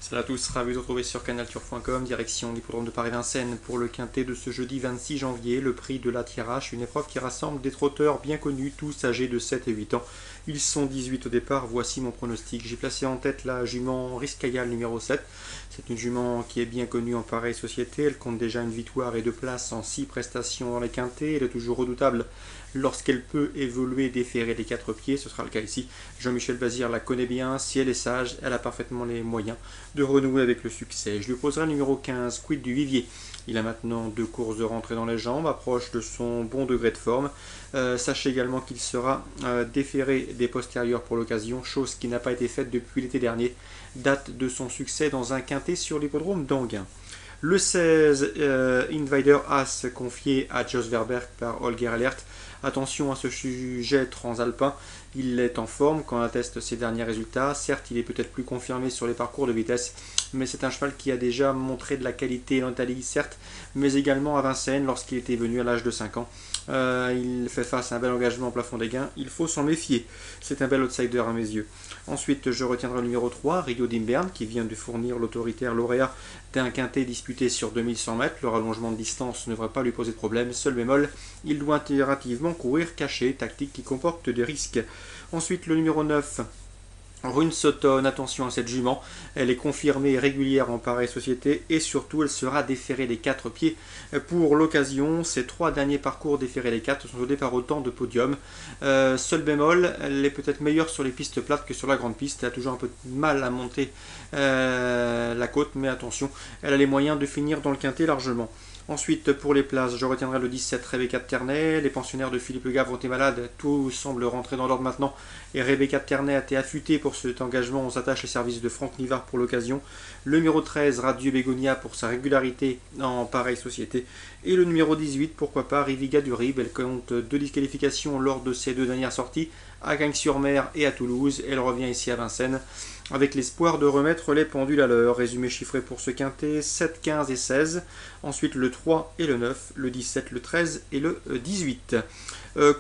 Salut à tous, ravi de vous retrouver sur canalturf.com, direction l'hippodrome de Paris-Vincennes pour le quintet de ce jeudi 26 janvier, le prix de la Thiérache, une épreuve qui rassemble des trotteurs bien connus, tous âgés de 7 et 8 ans. Ils sont 18 au départ, voici mon pronostic. J'ai placé en tête la jument Riscayal numéro 7. C'est une jument qui est bien connue en pareille société, elle compte déjà une victoire et 2 places en 6 prestations dans les quintets, elle est toujours redoutable lorsqu'elle peut évoluer et déférer les 4 pieds, ce sera le cas ici. Jean-Michel Bazir la connaît bien, si elle est sage, elle a parfaitement les moyens de renouer avec le succès. Je lui poserai le numéro 15, Quid du Vivier. Il a maintenant 2 courses de rentrée dans les jambes, approche de son bon degré de forme. Sachez également qu'il sera déféré des postérieurs pour l'occasion, chose qui n'a pas été faite depuis l'été dernier, date de son succès dans un quintet sur l'hippodrome d'Anguin. Le 16, Invader As, confié à Jos Verberg par Holger Alert. Attention à ce sujet transalpin, il est en forme quand on atteste ses derniers résultats. Certes, il est peut-être plus confirmé sur les parcours de vitesse, mais c'est un cheval qui a déjà montré de la qualité en Italie, certes, mais également à Vincennes lorsqu'il était venu à l'âge de 5 ans. Il fait face à un bel engagement au plafond des gains, il faut s'en méfier. C'est un bel outsider à mes yeux. Ensuite, je retiendrai le numéro 3, Rio d'Imberne, qui vient de fournir l'autoritaire lauréat d'un quintet disputé sur 2100 mètres. Le rallongement de distance ne devrait pas lui poser de problème. Seul bémol, il doit impérativement courir caché, tactique qui comporte des risques. Ensuite, le numéro 9, Rune Sutton, attention à cette jument, elle est confirmée et régulière en pareille société et surtout elle sera déférée des 4 pieds pour l'occasion. Ces 3 derniers parcours déférés des 4 sont au départ autant de podium. Seul bémol, elle est peut-être meilleure sur les pistes plates que sur la grande piste, elle a toujours un peu de mal à monter la côte, mais attention, elle a les moyens de finir dans le quintet largement. Ensuite, pour les places, je retiendrai le 17, Rebecca de Ternay. Les pensionnaires de Philippe Le Gavre ont été malades. Tout semble rentrer dans l'ordre maintenant. Et Rebecca de Ternay a été affûtée pour cet engagement. On s'attache les services de Franck Nivard pour l'occasion. Le numéro 13, Radieux Bégonia pour sa régularité en pareille société. Et le numéro 18, pourquoi pas, Riviga du Rib. Elle compte 2 disqualifications lors de ses 2 dernières sorties, à Cagnes-sur-Mer et à Toulouse. Elle revient ici à Vincennes, avec l'espoir de remettre les pendules à l'heure. Résumé chiffré pour ce quintet, 7, 15 et 16. Ensuite le 3 et le 9, le 17, le 13 et le 18.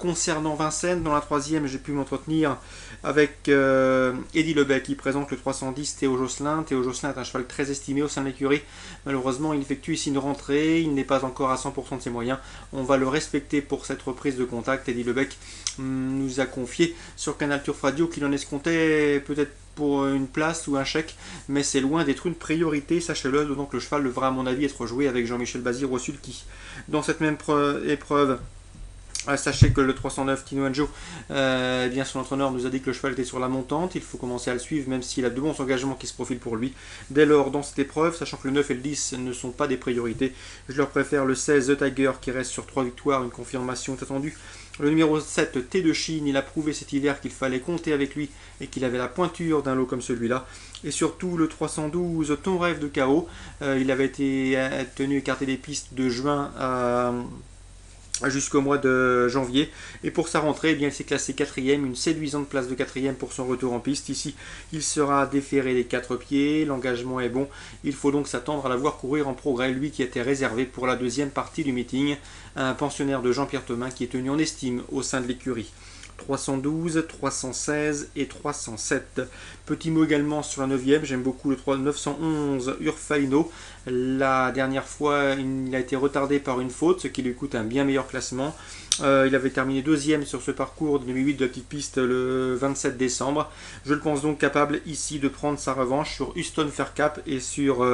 Concernant Vincennes, dans la 3e, j'ai pu m'entretenir avec Eddy Lebec qui présente le 310 Théo Josselin. Théo Josselin est un cheval très estimé au sein de l'écurie. Malheureusement, il effectue ici une rentrée, il n'est pas encore à 100% de ses moyens. On va le respecter pour cette reprise de contact. Eddy Lebec nous a confié sur Canal Turf Radio qu'il en escomptait peut-être pour une place ou un chèque, mais c'est loin d'être une priorité, sachez-le, donc le cheval devra à mon avis être joué avec Jean-Michel Bazir au sulky. Dans cette même épreuve, sachez que le 309 Tino Anjo, bien son entraîneur nous a dit que le cheval était sur la montante, il faut commencer à le suivre même s'il a de bons engagements qui se profilent pour lui. Dès lors, dans cette épreuve, sachant que le 9 et le 10 ne sont pas des priorités, je leur préfère le 16 The Tiger qui reste sur 3 victoires, une confirmation est attendue. Le numéro 7, Thé de Chine, il a prouvé cet hiver qu'il fallait compter avec lui et qu'il avait la pointure d'un lot comme celui-là. Et surtout le 312, Ton rêve de chaos, il avait été tenu écarté des pistes de juin jusqu'au mois de janvier, et pour sa rentrée, eh bien, il s'est classé 4e, une séduisante place de 4e pour son retour en piste. Ici, il sera déféré des 4 pieds, l'engagement est bon, il faut donc s'attendre à la voir courir en progrès, lui qui était réservé pour la 2e partie du meeting, un pensionnaire de Jean-Pierre Thomin qui est tenu en estime au sein de l'écurie. 312, 316 et 307. Petit mot également sur la 9e, j'aime beaucoup le 911 Urfalino. La dernière fois, il a été retardé par une faute, ce qui lui coûte un bien meilleur classement. Il avait terminé 2e sur ce parcours de 2008 de la petite piste le 27 décembre. Je le pense donc capable ici de prendre sa revanche sur Houston Faircap et sur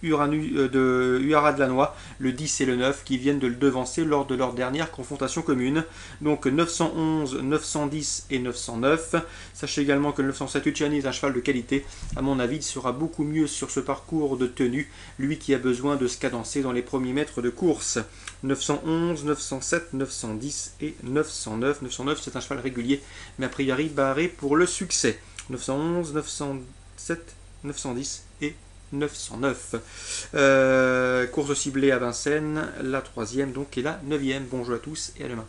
Huara de Lannoy, le 10 et le 9, qui viennent de le devancer lors de leur dernière confrontation commune. Donc 911, 910 et 909. Sachez également que le 907 Ucciani est un cheval de qualité. À mon avis, il sera beaucoup mieux sur ce parcours de tenue, lui qui a besoin de se cadencer dans les premiers mètres de course. 911, 907, 910 et 909. 909, c'est un cheval régulier, mais a priori barré pour le succès. 911, 907, 910 et 909. Course ciblée à Vincennes, la 3e donc et la 9e. Bonjour à tous et à demain.